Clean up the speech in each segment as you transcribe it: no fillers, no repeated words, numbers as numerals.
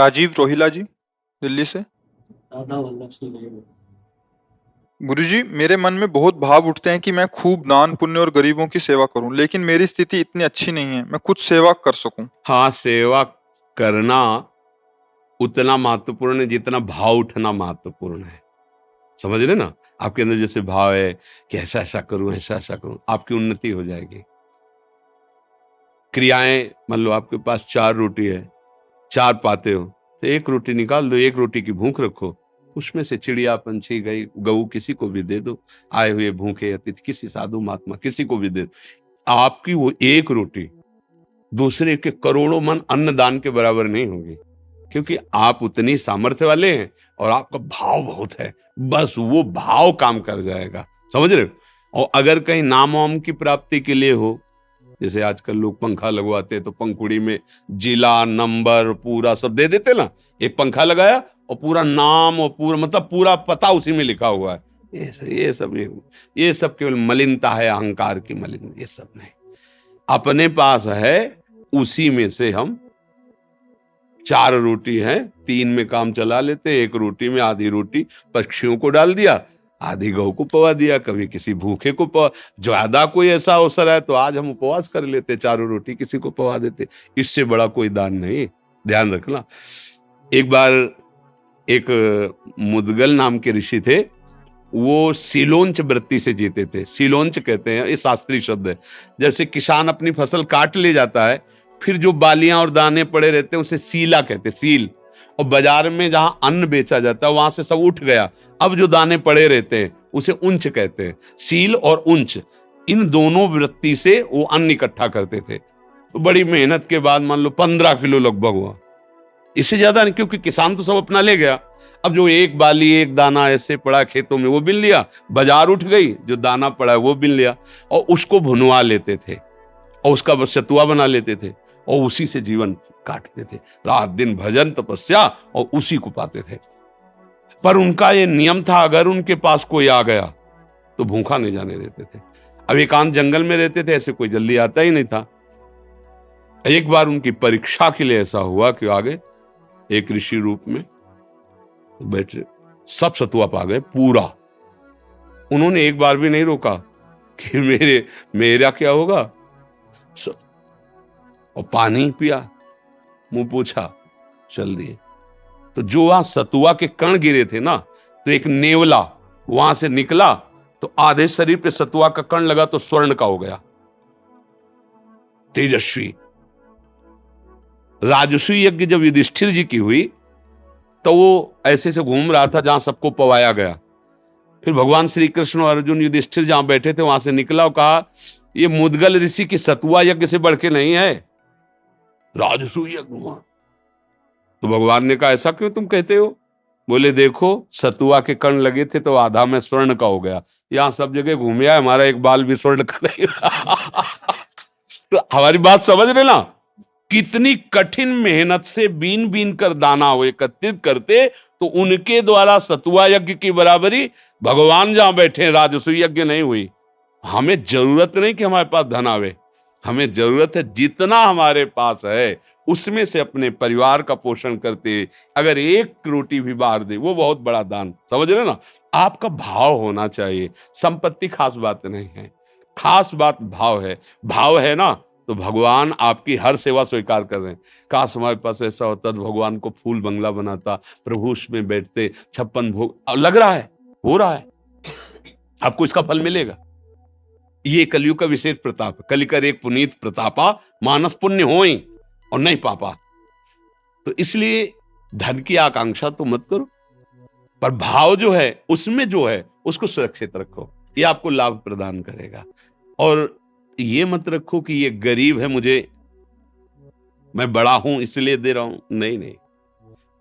राजीव रोहिला जी, दिल्ली से। राधा वल्लभ से नहीं है। गुरुजी, मेरे मन में बहुत भाव उठते हैं कि मैं खूब दान पुण्य और गरीबों की सेवा करूं, लेकिन मेरी स्थिति इतनी अच्छी नहीं है मैं कुछ सेवा कर सकूं। हाँ, सेवा करना उतना महत्वपूर्ण है जितना भाव उठना महत्वपूर्ण है। समझ रहे ना? आपके अंदर जैसे भाव है कि ऐसा ऐसा करूं, ऐसा ऐसा करूं, आपकी उन्नति हो जाएगी। क्रियाएं, मान लो आपके पास 4 रोटी है, 4 पाते हो, तो 1 रोटी निकाल दो, 1 रोटी की भूख रखो, उसमें से चिड़िया, पंछी, गई, गऊ किसी को भी दे दो, आए हुए भूखे अतिथि, किसी साधु महात्मा किसी को भी दे दो। आपकी वो 1 रोटी दूसरे के करोड़ों मन अन्नदान के बराबर नहीं होगी, क्योंकि आप उतनी सामर्थ्य वाले हैं और आपका भाव बहुत है। बस वो भाव काम कर जाएगा। समझ रहे हो? और अगर कहीं नाम वाम की प्राप्ति के लिए हो, जैसे आजकल लोग पंखा लगवाते हैं तो पंखुड़ी में जिला, नंबर, पूरा सब दे देते ना। एक पंखा लगाया और पूरा नाम और पूरा मतलब पूरा पता उसी में लिखा हुआ है। ये सब केवल मलिनता है, अहंकार की मलिन। ये सब नहीं, अपने पास है उसी में से हम 4 रोटी है, 3 में काम चला लेते, 1 रोटी में आधी रोटी पक्षियों को डाल दिया, आधी गौ को पवा दिया, कभी किसी भूखे को पवा। ज्यादा कोई ऐसा अवसर है तो आज हम उपवास कर लेते, 4 रोटी किसी को पवा देते। इससे बड़ा कोई दान नहीं। ध्यान रखना। एक बार एक मुदगल नाम के ऋषि थे, वो सीलोंच वृत्ति से जीते थे। सीलोंच कहते हैं, ये शास्त्रीय शब्द है। जैसे किसान अपनी फसल काट ले जाता है, फिर जो बालियां और दाने पड़े रहते हैं उसे सीला कहते हैं, सील। और बाजार में जहां अन्न बेचा जाता है वहां से सब उठ गया, अब जो दाने पड़े रहते हैं उसे उंच कहते हैं। सील और उंच, इन दोनों वृत्ति से वो अन्न इकट्ठा करते थे। तो बड़ी मेहनत के बाद मान लो 15 किलो लगभग हुआ, इससे ज्यादा नहीं, क्योंकि किसान तो सब अपना ले गया। अब जो एक बाली, एक दाना ऐसे पड़ा खेतों में, वो बिन लिया, बाजार उठ गई, जो दाना पड़ा है वो बिन लिया, और उसको भुनवा लेते थे और उसका बस सतुआ बना लेते थे और उसी से जीवन काटते थे। रात दिन भजन तपस्या और उसी को पाते थे। पर उनका ये नियम था, अगर उनके पास कोई आ गया तो भूखा नहीं जाने देते थे। अब एकांत जंगल में रहते थे, ऐसे कोई जल्दी आता ही नहीं था। एक बार उनकी परीक्षा के लिए ऐसा हुआ कि आगे एक ऋषि रूप में बैठे, सब सतुआ पा गए पूरा। उन्होंने एक बार भी नहीं रोका कि मेरा क्या होगा, और पानी पिया, मुंह पूछा, चल दिए। तो जो वहां सतुआ के कण गिरे थे ना, तो एक नेवला वहां से निकला, तो आधे शरीर पे सतुआ का कण लगा तो स्वर्ण का हो गया, तेजस्वी। राजसूय यज्ञ जब युधिष्ठिर जी की हुई तो वो ऐसे से घूम रहा था जहां सबको पवाया गया। फिर भगवान श्री कृष्ण और अर्जुन युधिष्ठिर जहां बैठे थे वहां से निकला और कहा, ये मुदगल ऋषि की सतुआ यज्ञ से बढ़ के नहीं है, राजसूय यज्ञ हुआ। तो भगवान ने कहा, ऐसा क्यों तुम कहते हो? बोले, देखो सतुआ के कण लगे थे तो आधा में स्वर्ण का हो गया, यहां सब जगह घूम आया, हमारा एक बाल भी स्वर्ण का नहीं। तो हमारी बात समझ रहे ना? कितनी कठिन मेहनत से बीन बीन कर दाना वो एकत्रित करते, तो उनके द्वारा सतुआ यज्ञ की बराबरी भगवान जहां बैठे राजसूय यज्ञ नहीं हुई। हमें जरूरत नहीं कि हमारे पास धन आवे, हमें जरूरत है जितना हमारे पास है उसमें से अपने परिवार का पोषण करते अगर 1 रोटी भी बाहर दे, वो बहुत बड़ा दान। समझ रहे ना? आपका भाव होना चाहिए। संपत्ति खास बात नहीं है, खास बात भाव है। भाव है ना, तो भगवान आपकी हर सेवा स्वीकार कर रहे हैं। काश हमारे पास ऐसा होता तो भगवान को फूल बंगला बनाता, प्रभु उसमें बैठते, 56 भोग। अब लग रहा है, हो रहा है, आपको इसका फल मिलेगा। ये कलयुग का विशेष प्रताप है। कलिकर एक पुनीत प्रतापा, मानस पुण्य होई और नहीं पापा। तो इसलिए धन की आकांक्षा तो मत करो, पर भाव जो है उसमें जो है उसको सुरक्षित रखो, ये आपको लाभ प्रदान करेगा। और ये मत रखो कि ये गरीब है, मैं बड़ा हूं इसलिए दे रहा हूं। नहीं नहीं,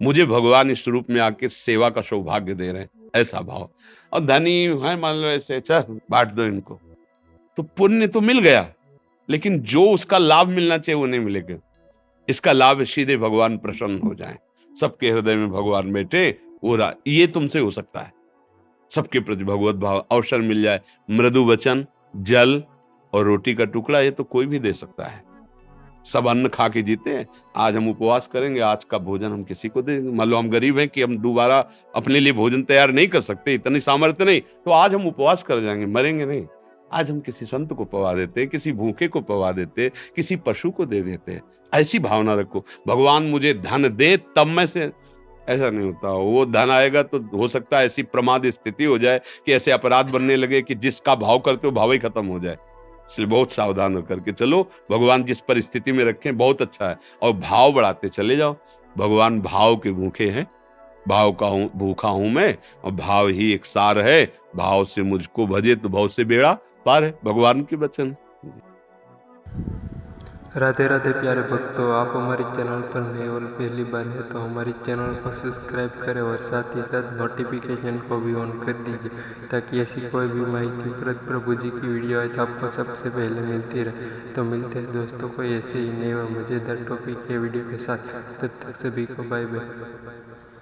मुझे भगवान इस रूप में आके सेवा का सौभाग्य दे रहे हैं, ऐसा भाव। और धनी है मान लो ऐसे, चल बांट दो इनको, तो पुण्य तो मिल गया, लेकिन जो उसका लाभ मिलना चाहिए वो नहीं मिलेगा। इसका लाभ सीधे भगवान प्रसन्न हो जाए, सबके हृदय में भगवान बैठे, ये तुमसे हो सकता है। सबके प्रति भगवत भाव, अवसर मिल जाए, मृदु वचन, जल और रोटी का टुकड़ा, ये तो कोई भी दे सकता है। सब अन्न खा के जीते हैं। आज हम उपवास करेंगे, आज का भोजन हम किसी को देंगे। मान लो हम गरीब हैं कि हम दोबारा अपने लिए भोजन तैयार नहीं कर सकते, इतनी सामर्थ्य नहीं, तो आज हम उपवास कर जाएंगे, मरेंगे नहीं। आज हम किसी संत को पवा देते, किसी भूखे को पवा देते, किसी पशु को दे देते। ऐसी भावना रखो, भगवान मुझे धन दे तब मैं से, ऐसा नहीं होता। वो धन आएगा तो हो सकता है ऐसी प्रमाद स्थिति हो जाए कि ऐसे अपराध बनने लगे कि जिसका भाव करते हो भाव ही खत्म हो जाए। इसलिए बहुत सावधान होकर के चलो। भगवान जिस परिस्थिति में रखें बहुत अच्छा है, और भाव बढ़ाते चले जाओ। भगवान भाव के भूखे हैं, भाव का भूखा हूं मैं, और भाव ही एक सार है। भाव से मुझको भजे तो भाव से बेड़ा पार है, भगवान के वचन। राधे राधे प्यारे भक्तों, आप हमारे चैनल पर नए और पहली बार है तो हमारे चैनल को सब्सक्राइब करें और साथ ही साथ नोटिफिकेशन को भी ऑन कर दीजिए, ताकि ऐसी कोई भी माहिती प्रभु जी की वीडियो आए तो आपको सबसे पहले मिलती रहे। तो मिलते हैं दोस्तों को ऐसे ही नए और मज़ेदार टॉपिक के वीडियो के साथ। तब तक सभी को बाय बाय।